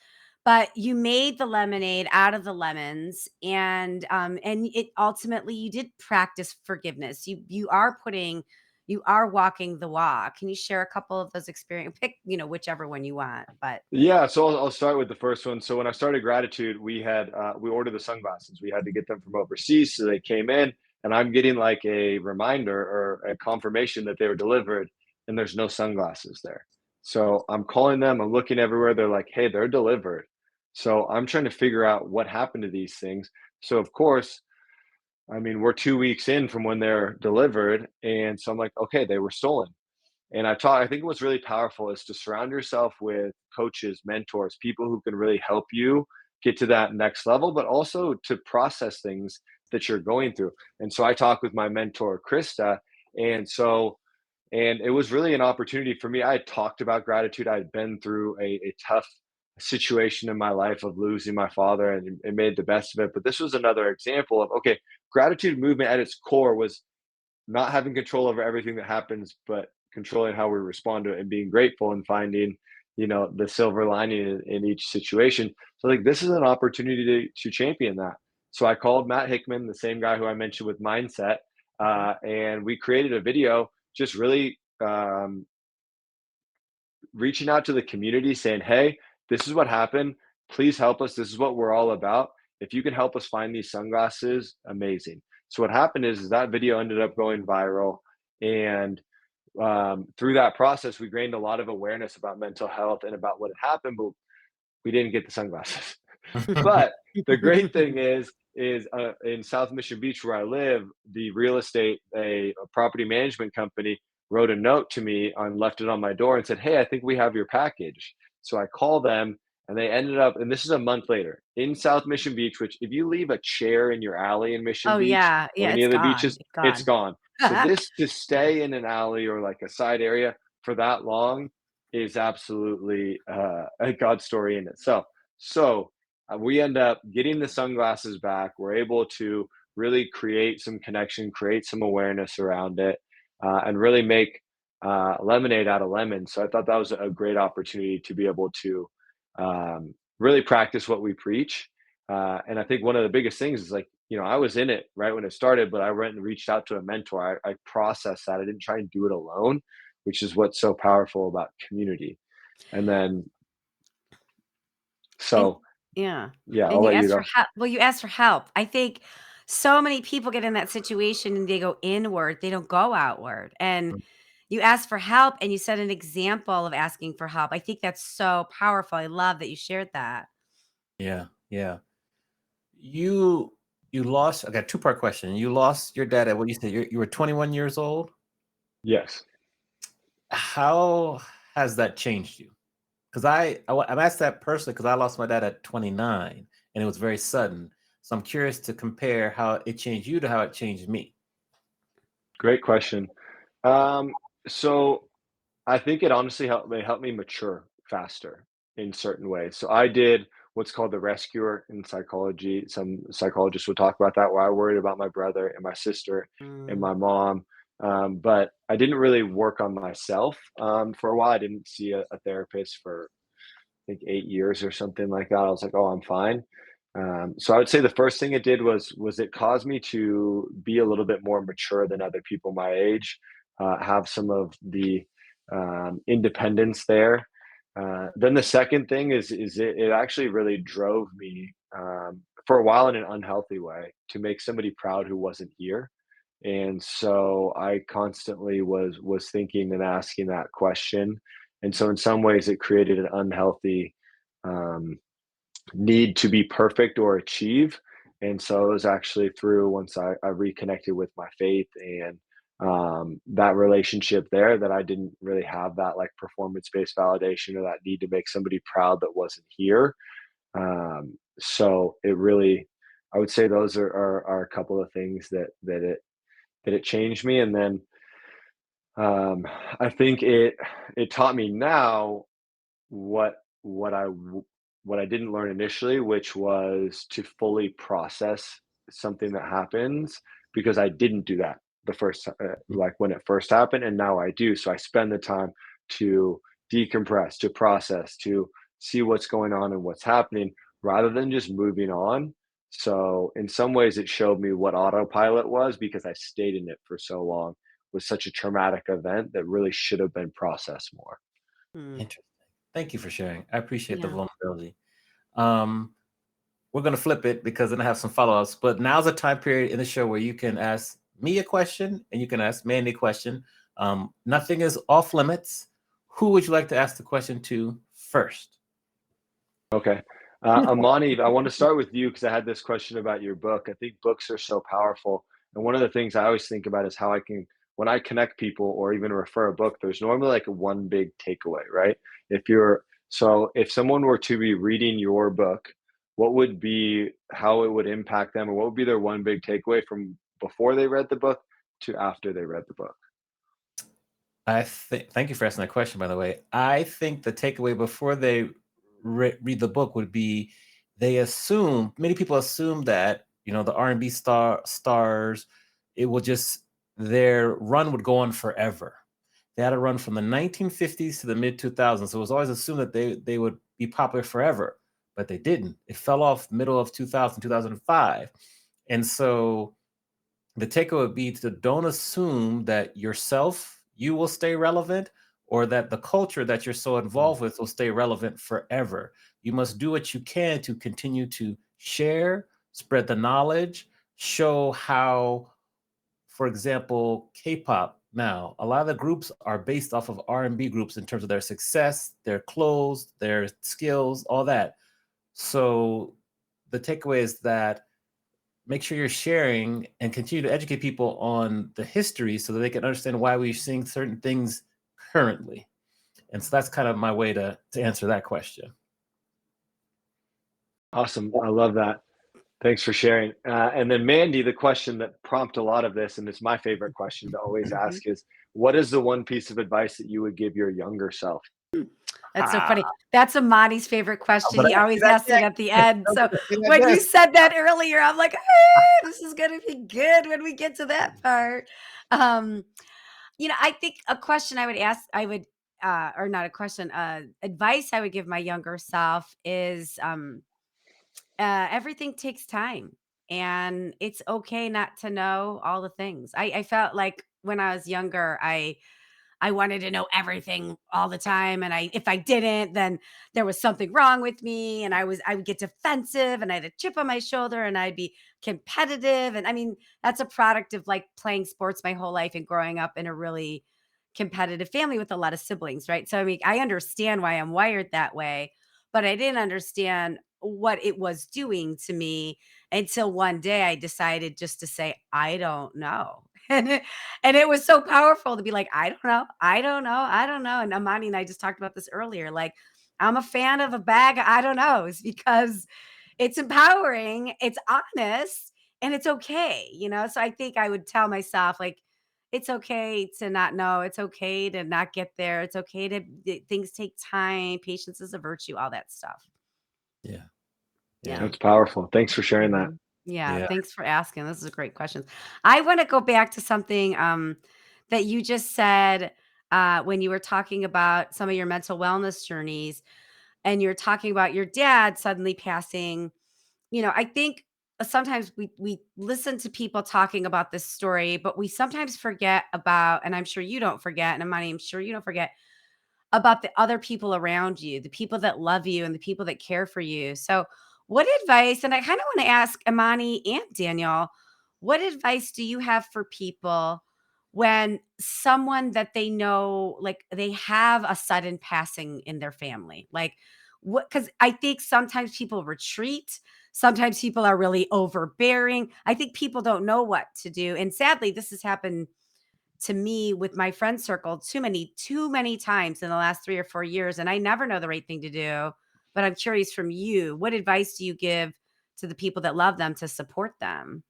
but you made the lemonade out of the lemons, and it ultimately you did practice forgiveness. You are walking the walk. Can you share a couple of those experience? Pick, whichever one you want, but Yeah, so I'll start with the first one. So when I started Gratitude, we ordered the sunglasses. We had to get them from overseas, so they came in, and I'm getting like a reminder or a confirmation that they were delivered, and there's no sunglasses there. So I'm calling them. I'm looking everywhere. They're like, "Hey, they're delivered." So I'm trying to figure out what happened to these things. So of course, I mean, we're 2 weeks in from when they're delivered, and so I'm like, "Okay, they were stolen." And I think what's really powerful is to surround yourself with coaches, mentors, people who can really help you get to that next level, but also to process things that you're going through. And so I talked with my mentor, Krista. And it was really an opportunity for me. I had talked about gratitude. I had been through a tough situation in my life of losing my father, and made the best of it. But this was another example of, okay, gratitude movement at its core was not having control over everything that happens, but controlling how we respond to it and being grateful and finding, the silver lining in each situation. So like this is an opportunity to champion that. So I called Matt Hickman, the same guy who I mentioned with Mindset, and we created a video just really reaching out to the community saying, hey, this is what happened. Please help us. This is what we're all about. If you can help us find these sunglasses, amazing. So what happened is that video ended up going viral. And through that process, we gained a lot of awareness about mental health and about what had happened, but we didn't get the sunglasses. But the great thing is in South Mission Beach, where I live, the real estate, a property management company wrote a note to me and left it on my door and said, "Hey, I think we have your package." So I called them, and they ended up, and this is a month later, in South Mission Beach, which if you leave a chair in your alley in Mission oh Beach yeah, or yeah, any it's of the gone. beaches, It's it's gone. gone. So this to stay in an alley or like a side area for that long is absolutely a God story in itself. So we end up getting the sunglasses back. We're able to really create some connection, create some awareness around it, and really make lemonade out of lemons. So I thought that was a great opportunity to be able to really practice what we preach. And I think one of the biggest things is like, I was in it right when it started, but I went and reached out to a mentor. I processed that. I didn't try and do it alone, which is what's so powerful about community. And then, And so yeah. yeah, I'll And you let you ask for go. help. Well, you ask for help. I think so many people get in that situation and they go inward, they don't go outward. And you ask for help and you set an example of asking for help. I think that's so powerful. I love that you shared that. Yeah, yeah. You you lost. I got a two-part question. You lost your dad at what you said. You were 21 years old. Yes. How has that changed you? Because I'm asked that personally because I lost my dad at 29 and it was very sudden. So I'm curious to compare how it changed you to how it changed me. Great question. Um, so I think it honestly helped me mature faster in certain ways. So I did what's called the rescuer in psychology. Some psychologists would talk about that, where I worried about my brother and my sister and Mm, my mom. But I didn't really work on myself for a while. I didn't see a therapist for think 8 years or something like that. I was like, oh, I'm fine. So I would say the first thing it did was it caused me to be a little bit more mature than other people my age, have some of the independence there. Then the second thing is it actually really drove me for a while in an unhealthy way to make somebody proud who wasn't here. And so I constantly was thinking and asking that question. And so in some ways it created an unhealthy um, need to be perfect or achieve. And so it was actually through once I reconnected with my faith and that relationship there that I didn't really have that like performance based validation or that need to make somebody proud that wasn't here. So it really, I would say those are a couple of things that it changed me. And then I think it taught me now what what I what I didn't learn initially, which was to fully process something that happens because I didn't do that the first like when it first happened, and now I do. So I spend the time to decompress, to process, to see what's going on and what's happening, rather than just moving on. So in some ways, it showed me what autopilot was because I stayed in it for so long with such a traumatic event that really should have been processed more. Hmm. Interesting. Thank you for sharing. I appreciate the Yeah. vulnerability. Um, we're going to flip it because then I have some follow-ups. But now's a time period in the show where you can ask me a question and you can ask Mandy a question. Nothing is off limits. Who would you like to ask the question to first? Okay. Amani, I want to start with you because I had this question about your book. I think books are so powerful. And one of the things I always think about is how I can, when I connect people or even refer a book, there's normally like one big takeaway, right? So if someone were to be reading your book, what would be how it would impact them, or what would be their one big takeaway from before they read the book to after they read the book? I think. Thank you for asking that question, by the way. I think the takeaway before they read the book would be many people assume that the R&B stars, it will just their run would go on forever. They had a run from the 1950s to the mid 2000s, so it was always assumed that they would be popular forever, but they didn't. It fell off middle of 2000, 2005. And so the takeaway would be to don't assume that you will stay relevant, or that the culture that you're so involved with will stay relevant forever. You must do what you can to continue to share, spread the knowledge, show how, for example, K-pop now, a lot of the groups are based off of R&B groups in terms of their success, their clothes, their skills, all that. So the takeaway is that make sure you're sharing and continue to educate people on the history so that they can understand why we're seeing certain things currently. And so that's kind of my way to answer that question. Awesome. I love that. Thanks for sharing. And then Mandy, the question that prompted a lot of this, and it's my favorite question to always Mhm. ask is, what is the one piece of advice that you would give your younger self? That's so Ah, funny. That's Amani's favorite I'm question. gonna He ask you always that asks it next. at the end. I'm So gonna say that when you next. said that earlier, I'm like, "Ah, this is gonna be good when we get to that part." Um, I think a question I would ask, or not a question, advice I would give my younger self is, everything takes time, and it's okay not to know all the things. I felt like when I was younger, I wanted to know everything all the time, and if I didn't, then there was something wrong with me, and I would get defensive, and I had a chip on my shoulder, and I'd be competitive, and I mean, that's a product of like playing sports my whole life and growing up in a really competitive family with a lot of siblings, right? So I mean, I understand why I'm wired that way, but I didn't understand what it was doing to me until one day I decided just to say, I don't know. And it was so powerful to be like, I don't know, I don't know, I don't know. And Amani and I just talked about this earlier. Like, I'm a fan of a bag of I don't knows because it's empowering, it's honest, and it's okay. So I think I would tell myself, like, it's okay to not know. It's okay to not get there. It's okay things take time. Patience is a virtue, all that stuff. Yeah. Yeah. Yeah. That's powerful. Thanks for sharing that. Mhm. Yeah, Yeah. thanks for asking. This is a great question. I want to go back to something that you just said when you were talking about some of your mental wellness journeys. and you're talking about your dad suddenly passing, I think sometimes we listen to people talking about this story, but we sometimes forget about, and I'm sure you don't forget, and Amani, I'm sure you don't forget about the other people around you, the people that love you and the people that care for you. So, what advice, and I kind of want to ask Amani and Daniel, what advice do you have for people when someone that they know, like they have a sudden passing in their family? Like, what, because I think sometimes people retreat. Sometimes people are really overbearing. I think people don't know what to do. And sadly, this has happened to me with my friend circle too many times in the last 3 or 4 years. And I never know the right thing to do. But I'm curious from you, what advice do you give to the people that love them to support them?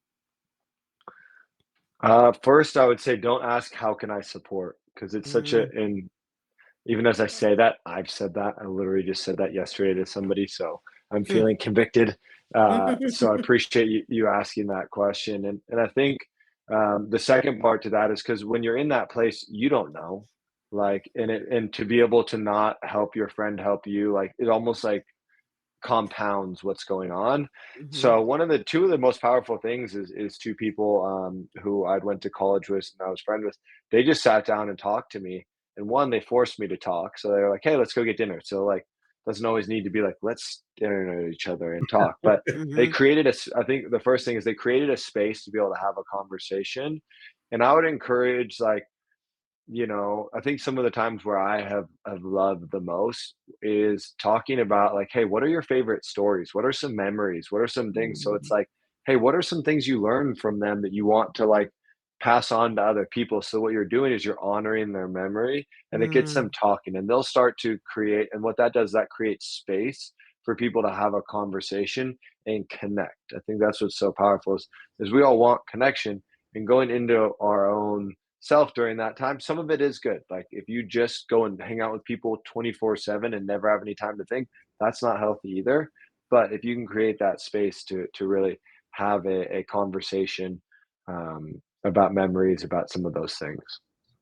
First, I would say don't ask, how can I support? Because it's such a, Mm. and even as I say that, I've said that. I literally just said that yesterday to somebody. So I'm Hmm. feeling convicted. So I appreciate you asking that question. And I think the second part to that is because when you're in that place, you don't know. Like, and to be able to not help your friend help you, like it almost like compounds what's going on. Mhm. So two of the most powerful things is two people who I'd went to college with and I was friend with. They just sat down and talked to me. And one, they forced me to talk. So they're like, "Hey, let's go get dinner." So like, doesn't always need to be like, "Let's dinner at each other and talk." But they Mhm. created I think the first thing is they created a space to be able to have a conversation. And I would encourage like, I think some of the times where I have loved the most is talking about like, hey, what are your favorite stories? What are some memories? What are some things? So it's Mhm. like, hey, what are some things you learned from them that you want to like pass on to other people? So what you're doing is you're honoring their memory and it gets them Mm. talking and they'll start to create. And what that does, that creates space for people to have a conversation and connect. I think that's what's so powerful is we all want connection and going into our own self during that time. Some of it is good. Like if you just go and hang out with people 24/7 and never have any time to think, that's not healthy either. But if you can create that space to really have a conversation about memories, about some of those things.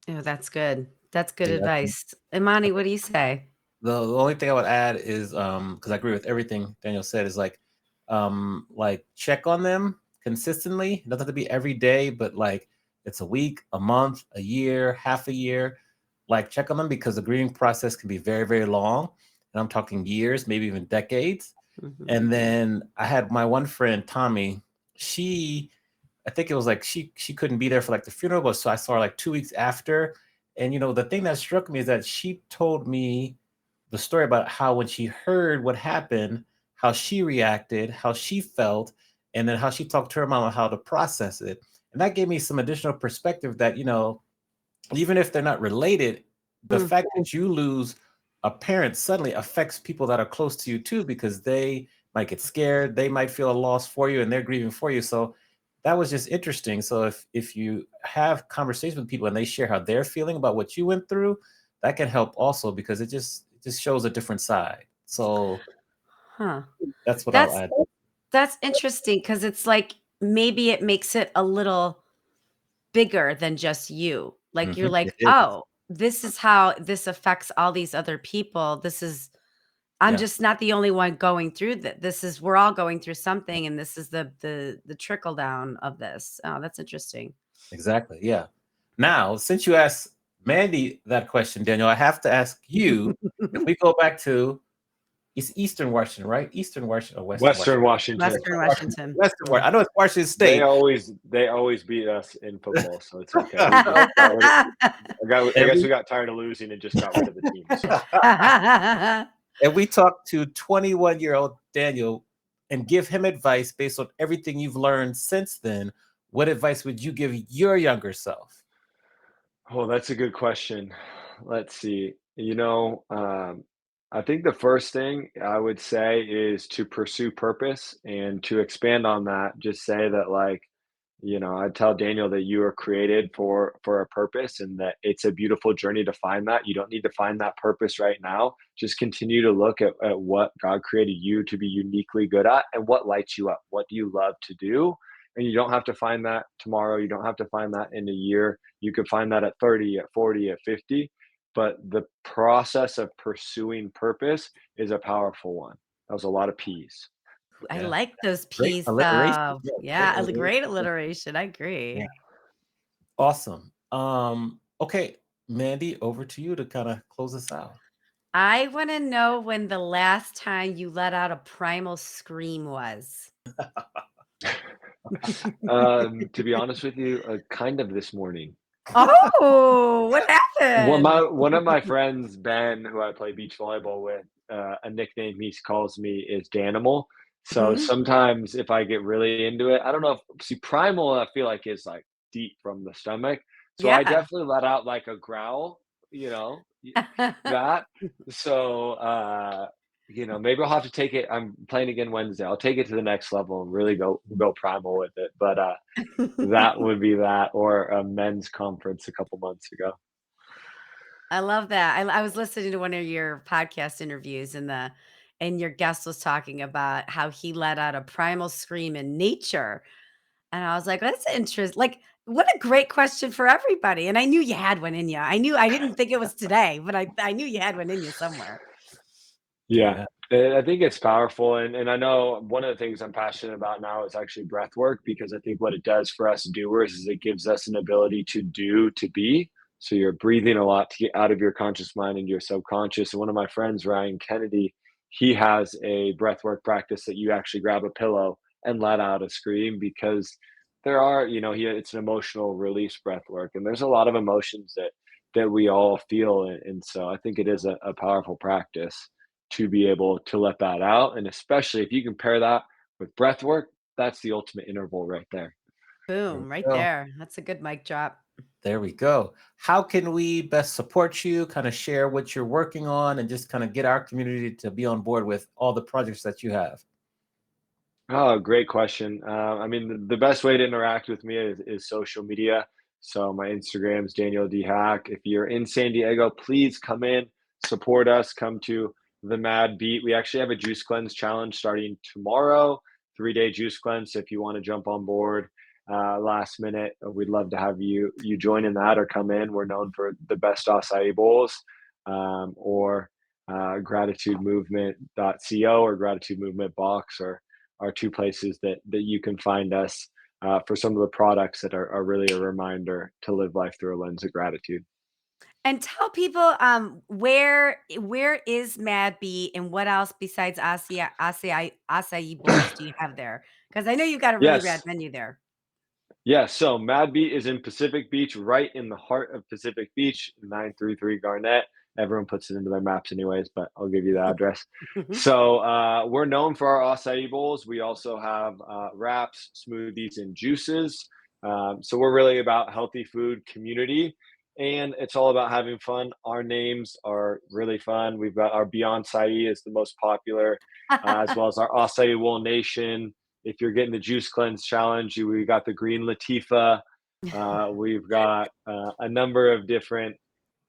Oh, that's good. That's good Yeah, advice. Imani, what do you say? the only thing I would add is because I agree with everything Daniel said is like check on them consistently. It doesn't have to be every day, but like it's a week, a month, a year, half a year. Like check on them because the grieving process can be very, very long. And I'm talking years, maybe even decades. Mhm. And then I had my one friend, Tommy. She, I think it was like she couldn't be there for like the funeral, but so I saw her like 2 weeks after. And the thing that struck me is that she told me the story about how when she heard what happened, how she reacted, how she felt, and then how she talked to her mom on how to process it. And that gave me some additional perspective that, even if they're not related, the Mm. fact that you lose a parent suddenly affects people that are close to you too, because they might get scared, they might feel a loss for you, and they're grieving for you. So that was just interesting. So if you have conversations with people and they share how they're feeling about what you went through, that can help also because it just shows a different side. So Huh. that's what I'll That's add. that's interesting because it's like maybe it makes it a little bigger than just you. Like you're It like, is. "Oh, this is how this affects all these other people. I'm Yeah, just not the only one going through that. This is we're all going through something and this is the trickle down of this." Oh, that's interesting. exactly. Yeah. Now, since you asked Mandy that question, Daniel, I have to ask you if we go back to it's Eastern Washington, right? Eastern Washington or Western Western Washington? Washington. Western Washington. Western Mm. I know it's Washington They State. always they always beat us in football, so it's okay. We just got rid of I and guess we we got tired of losing and just got rid of the team. So and we talked to 21-year-old Daniel and give him advice based on everything you've learned since then. What advice would you give your younger self? oh, that's a good question. Let's see. I think the first thing I would say is to pursue purpose and to expand on that, just say that like, I tell Daniel that you are created for a purpose and that it's a beautiful journey to find that. You don't need to find that purpose right now. Just continue to look at what God created you to be uniquely good at and what lights you up. What do you love to do? And you don't have to find that tomorrow. You don't have to find that in a year. You could find that at 30, at 40, at 50. but the process of pursuing purpose is a powerful one. That was a lot of P's. I Yeah. like those Great P's alliteration. though. Yeah, great Yeah, a alliteration. great alliteration. I Yeah. agree. Awesome. Okay, Mandy, over to you to kind of close us out. I want to know when the last time you let out a primal scream was. To be honest with you, kind of this morning. Oh, what happened? One of my friends, Ben, who I play beach volleyball with, a nickname he calls me is Danimal. So Mhm. sometimes if I get really into it, I don't know if see primal I feel like is like deep from the stomach. So I Yeah. definitely let out like a growl, that. So maybe I'll have to take it. I'm playing again Wednesday. I'll take it to the next level and really go primal with it. But that would be that or a men's conference a couple months ago. I love that. I was listening to one of your podcast interviews and your guest was talking about how he let out a primal scream in nature. And I was like, that's interesting. Like, what a great question for everybody. And I knew you had one in you. I didn't think it was today, but I knew you had one in you somewhere. Yeah, Yeah. I think it's powerful, and I know one of the things I'm passionate about now is actually breath work because I think what it does for us doers is it gives us an ability to do to be. So you're breathing a lot to get out of your conscious mind into your subconscious. And one of my friends, Ryan Kennedy, he has a breath work practice that you actually grab a pillow and let out a scream because there are, it's an emotional release breath work, and there's a lot of emotions that we all feel, and so I think it is a powerful practice to be able to let that out. And especially if you compare that with breath work, that's the ultimate interval right there. There we Boom, right go. there. That's a good mic drop. There we go. How can we best support you, kind of share what you're working on, and just kind of get our community to be on board with all the projects that you have? Oh, great question. I mean, the best way to interact with me is social media. So my Instagram is Daniel D Hack. If you're in San Diego, please come in, support us, come to the Mad Beat. We actually have a juice cleanse challenge starting tomorrow, 3-day juice cleanse. So if you want to jump on board last minute, we'd love to have you join in that or come in. We're known for the best acai bowls, or gratitudemovement.co or gratitude movement box or are two places that you can find us for some of the products that are really a reminder to live life through a lens of gratitude. And tell people where is Mad Bee and what else besides acai bowls do you have there? Because I know you've got a really rad Yes. menu there. Yeah, so Mad Beat is in Pacific Beach, right in the heart of Pacific Beach, 933 Garnett. Everyone puts it into their maps anyways, but I'll give you the address. So we're known for our acai bowls. We also have wraps, smoothies, and juices. So we're really about healthy food community, and it's all about having fun. Our names are really fun. We've got our Beyond Sai is the most popular, as well as our Acai Bowl Nation. If you're getting the juice cleanse challenge, we got the green Latifa. We've got a number of different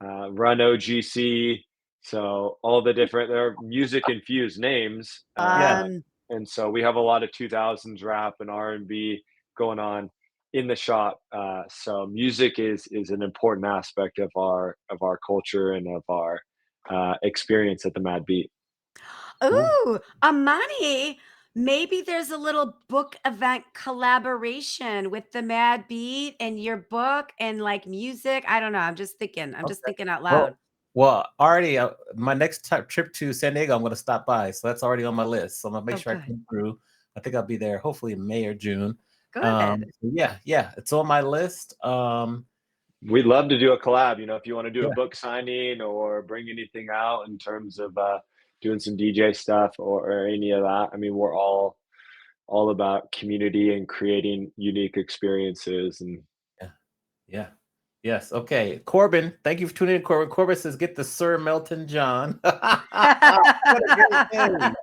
Run OGC. So all the different, there are music infused names. Yeah. And so we have a lot of 2000s rap and R&B going on in the shop. So music is an important aspect of our culture and of our experience at the Mad Beat. Cool. Ooh, Amani, maybe there's a little book event collaboration with the Mad Beat and your book and like music. I don't know. I'm just thinking. I'm just Okay. thinking out Well, loud. well, already my next trip to San Diego, I'm going to stop by, so that's already on my list. So I'm gonna make Oh, sure I good. come through. I think I'll be there hopefully in May or June. Good. Yeah, it's on my list. We'd love to do a collab, if you want to do a Yeah, book signing or bring anything out in terms of doing some DJ stuff or any of that. I mean, we're all about community and creating unique experiences. And yeah, yeah. Yes. Okay. Corbin, thank you for tuning in. Corbin says, "Get the Sir Melton John." What a great name.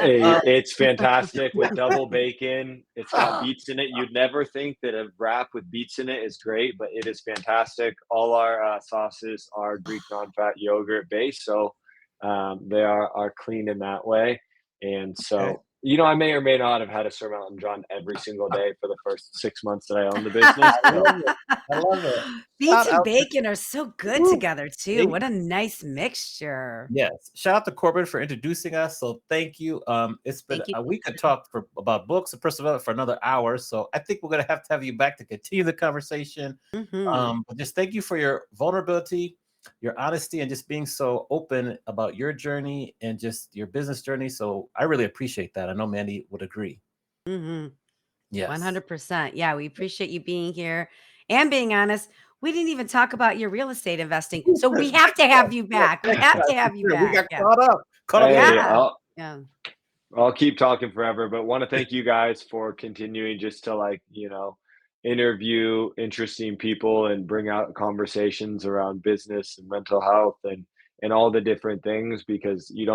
it's fantastic with double bacon. It's got beets in it. You'd never think that a wrap with beets in it is great, but it is fantastic. All our sauces are Greek non-fat yogurt based, so they are clean in that way. And Okay. so I may or may not have had a Sir Elton John every single day for the first 6 months that I owned the business. I So love it. I love it. Beets Shout and out to bacon are so good Woo, together too. see? What a nice mixture. Yes. Shout out to Corbin for introducing us. So thank you. It's been Thank you. we could talk for about books and personal development for another hour. So I think we're gonna have to have you back to continue the conversation. Mhm. But just thank you for your vulnerability, your honesty, and just being so open about your journey and just your business journey. So I really appreciate that. I know Mandy would agree. Mhm. Yes. 100%. Yeah, we appreciate you being here and being honest. We didn't even talk about your real estate investing. So we have to have you back. We have to have you We back. got Yeah. caught up. hey, Yeah. Yeah. I'll keep talking forever, but want to thank you guys for continuing just to interview interesting people and bring out conversations around business and mental health and all the different things, because you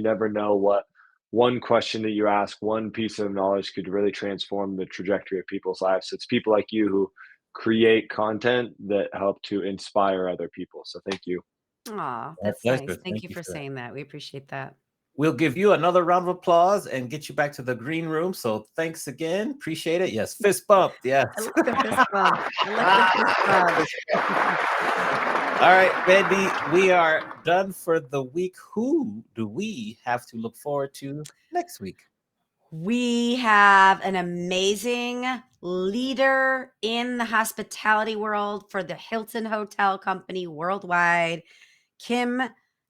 never know what one question that you ask, one piece of knowledge could really transform the trajectory of people's lives. So it's people like you who create content that help to inspire other people. So thank you. Aw, My that's pleasure. nice. Thank Thank you you for for that. saying that. We appreciate that. We'll give you another round of applause and get you back to the green room. So thanks again. Appreciate it. Yes. Fist bump. Yes. I like the fist bump. I like the fist bump. All right, Mandy, we are done for the week. Who do we have to look forward to next week? We have an amazing leader in the hospitality world for the Hilton Hotel Company worldwide, Kim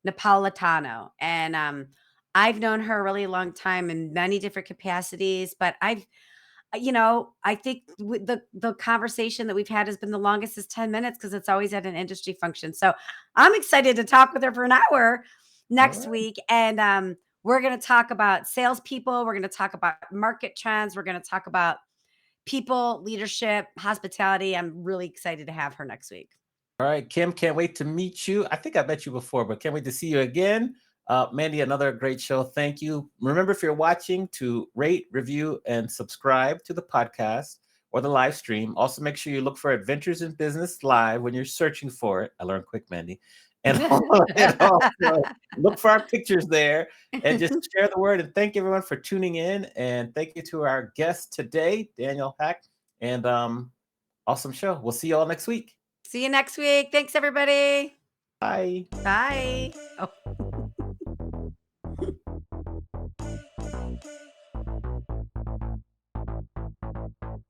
Napolitano. And I've known her a really long time in many different capacities, but I think the conversation that we've had has been the longest is 10 minutes because it's always at an industry function. So I'm excited to talk with her for an hour next week. And we're going to talk about salespeople. We're going to talk about market trends. We're going to talk about people, leadership, hospitality. I'm really excited to have her next week. All right, Kim, can't wait to meet you. I think I met you before, but can't wait to see you again. Mandy, another great show. Thank you. Remember, if you're watching, to rate, review, and subscribe to the podcast or the live stream. Also, make sure you look for Adventures in Business Live when you're searching for it. I learned quick, Mandy. And also look for our pictures there and just share the word. And thank everyone for tuning in. And thank you to our guest today, Daniel Hack. And awesome show. We'll see you all next week. See you next week. Thanks, everybody. Bye. Bye. Oh.